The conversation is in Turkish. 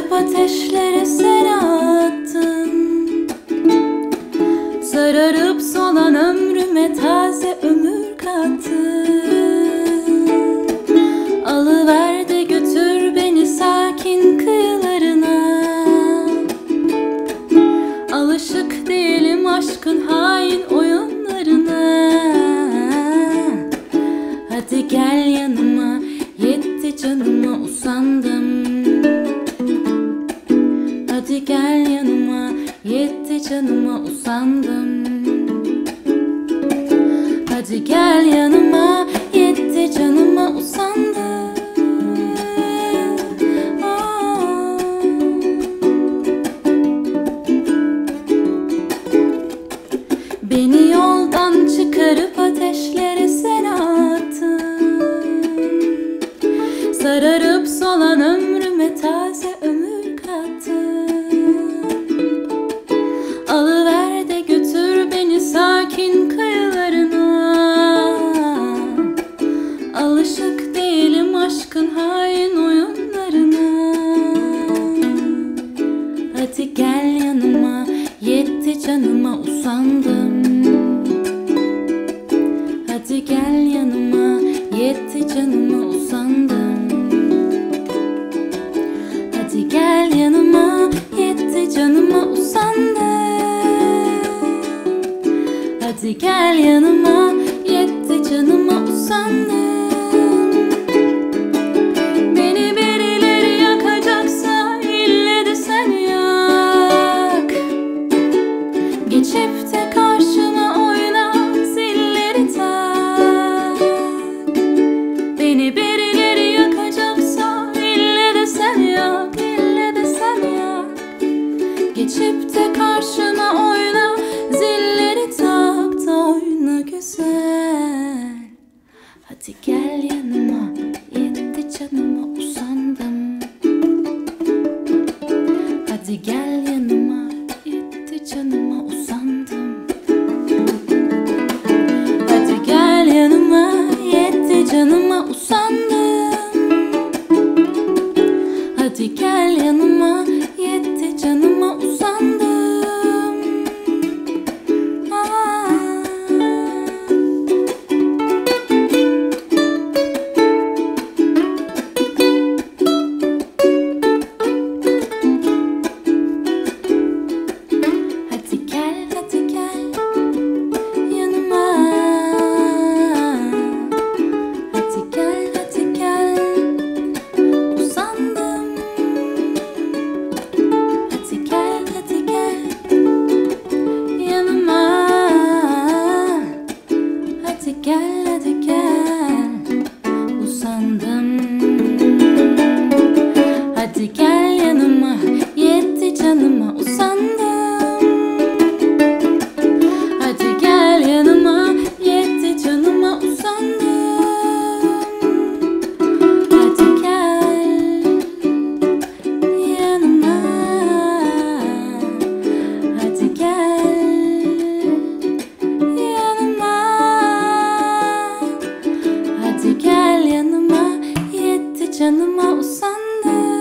çıkarıp ateşlere sen attın. Sararıp solan ömrüme taze ömür kattın. Alıver de götür beni sakin kıyılarına. Alışık değilim aşkın hain oyunlarına. Hadi gel yanıma, yetti canıma usandım. Hadi gel yanıma, yetti canıma usandım. Hadi gel yanıma, yetti canıma usandım. Beni yoldan çıkarıp ateşlere sen attın. Sararıp solan ömrüme taze ömür kattın. Alıver de götür beni sakin kıyılarına. Alışık değilim aşkın hain oyunlarına. Hadi gel yanıma, yetti canıma usandım. Hadi gel yanıma, yetti canıma usandım. Hadi gel yanıma, yetti canıma usandım. Hadi gel yanıma, yetti canıma usandım. Beni birileri yakacaksa ille de sen yak. Geçip de karşıma oyna, zilleri tak. Beni birileri yakacaksa ille de sen yak, ille de sen yak. Geçip de karşıma oyna, zilleri tak da oyna güzel. Hadi gel yanıma, yetti canıma usandım. Hadi gel yanıma, yetti canıma usandım. Hadi gel yanıma, yetti canıma usandım. Hadi gel yanıma, yetti canıma usandım. Hadi gel, hadi gel yanıma. Hadi gel, hadi gel usandım. Hadi gel, hadi gel yanıma. Hadi gel, hadi gel usandım. Hadi gel yanıma, yetti canıma usandım. Hadi gel yanıma, yetti canıma usandım. Hadi gel yanıma. Hadi gel yanıma. Hadi gel yanıma, yetti canıma usandım.